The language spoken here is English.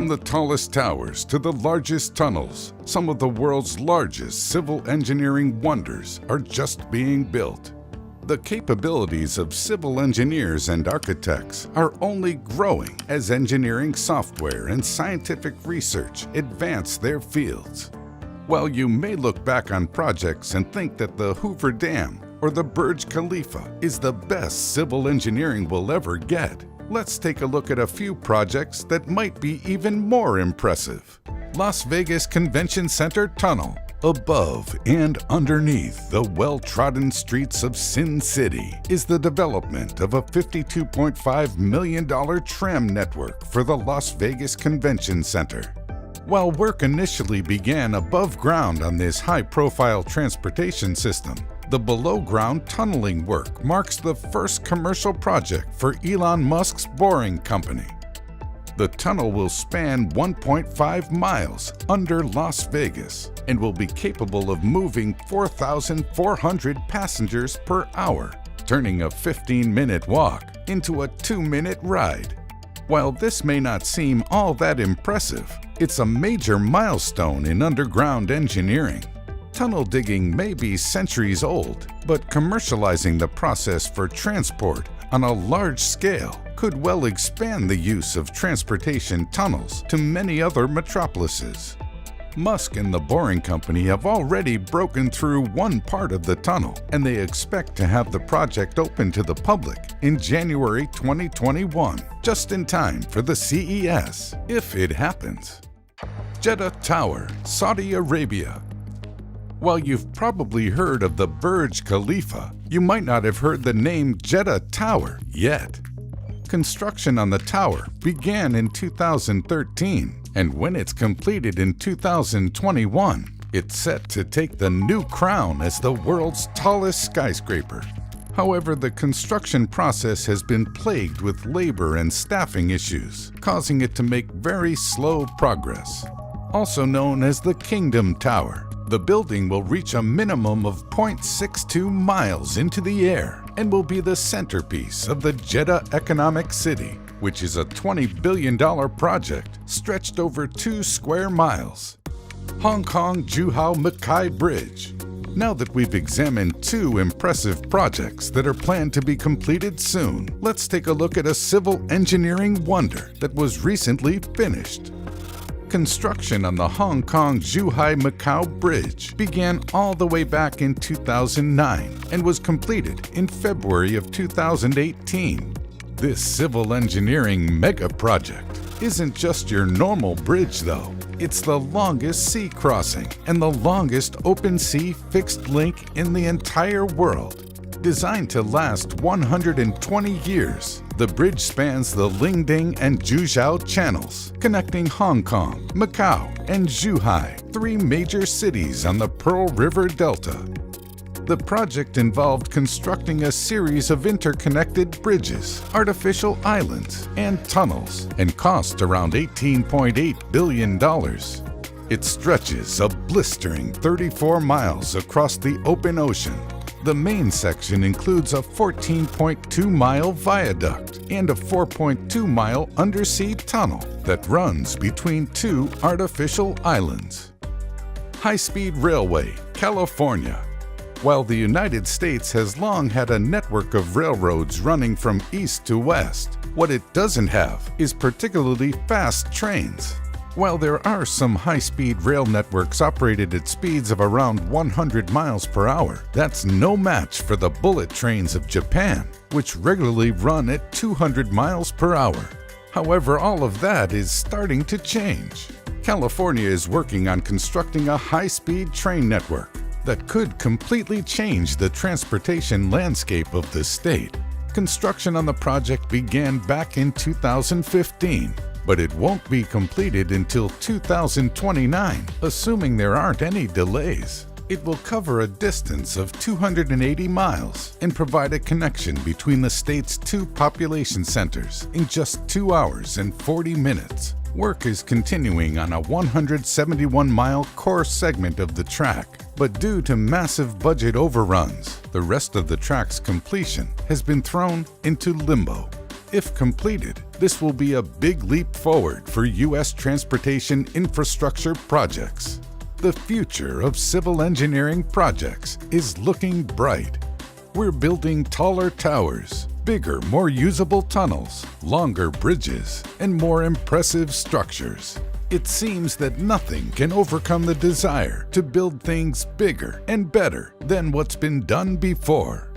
From the tallest towers to the largest tunnels, some of the world's largest civil engineering wonders are just being built. The capabilities of civil engineers and architects are only growing as engineering software and scientific research advance their fields. While you may look back on projects and think that the Hoover Dam or the Burj Khalifa is the best civil engineering we'll ever get, let's take a look at a few projects that might be even more impressive. Las Vegas Convention Center Tunnel. Above and underneath the well-trodden streets of Sin City is the development of a $52.5 million tram network for the Las Vegas Convention Center. While work initially began above ground on this high-profile transportation system, the below-ground tunneling work marks the first commercial project for Elon Musk's Boring Company. The tunnel will span 1.5 miles under Las Vegas and will be capable of moving 4,400 passengers per hour, turning a 15-minute walk into a 2-minute ride. While this may not seem all that impressive, it's a major milestone in underground engineering. Tunnel digging may be centuries old, but commercializing the process for transport on a large scale could well expand the use of transportation tunnels to many other metropolises. Musk and the Boring Company have already broken through one part of the tunnel, and they expect to have the project open to the public in January 2021, just in time for the CES, if it happens. Jeddah Tower, Saudi Arabia. While you've probably heard of the Burj Khalifa, you might not have heard the name Jeddah Tower yet. Construction on the tower began in 2013, and when it's completed in 2021, it's set to take the new crown as the world's tallest skyscraper. However, the construction process has been plagued with labor and staffing issues, causing it to make very slow progress. Also known as the Kingdom Tower, the building will reach a minimum of 0.62 miles into the air and will be the centerpiece of the Jeddah Economic City, which is a $20 billion project stretched over 2 square miles. Hong Kong-Zhuhai-Macau Bridge. Now that we've examined 2 impressive projects that are planned to be completed soon, let's take a look at a civil engineering wonder that was recently finished. Construction on the Hong Kong-Zhuhai-Macau Bridge began all the way back in 2009 and was completed in February of 2018. This civil engineering mega project isn't just your normal bridge though. It's the longest sea crossing and the longest open sea fixed link in the entire world. Designed to last 120 years, the bridge spans the Lingding and Zhujiao channels, connecting Hong Kong, Macau, and Zhuhai, 3 major cities on the Pearl River Delta. The project involved constructing a series of interconnected bridges, artificial islands, and tunnels, and cost around $18.8 billion. It stretches a blistering 34 miles across the open ocean. The main section includes a 14.2-mile viaduct and a 4.2-mile undersea tunnel that runs between 2 artificial islands. High-speed railway, California. While the United States has long had a network of railroads running from east to west, what it doesn't have is particularly fast trains. While there are some high-speed rail networks operated at speeds of around 100 miles per hour, that's no match for the bullet trains of Japan, which regularly run at 200 miles per hour. However, all of that is starting to change. California is working on constructing a high-speed train network that could completely change the transportation landscape of the state. Construction on the project began back in 2015. But it won't be completed until 2029, assuming there aren't any delays. It will cover a distance of 280 miles and provide a connection between the state's 2 population centers in just 2 hours and 40 minutes. Work is continuing on a 171-mile core segment of the track, but due to massive budget overruns, the rest of the track's completion has been thrown into limbo. If completed, this will be a big leap forward for U.S. transportation infrastructure projects. The future of civil engineering projects is looking bright. We're building taller towers, bigger, more usable tunnels, longer bridges, and more impressive structures. It seems that nothing can overcome the desire to build things bigger and better than what's been done before.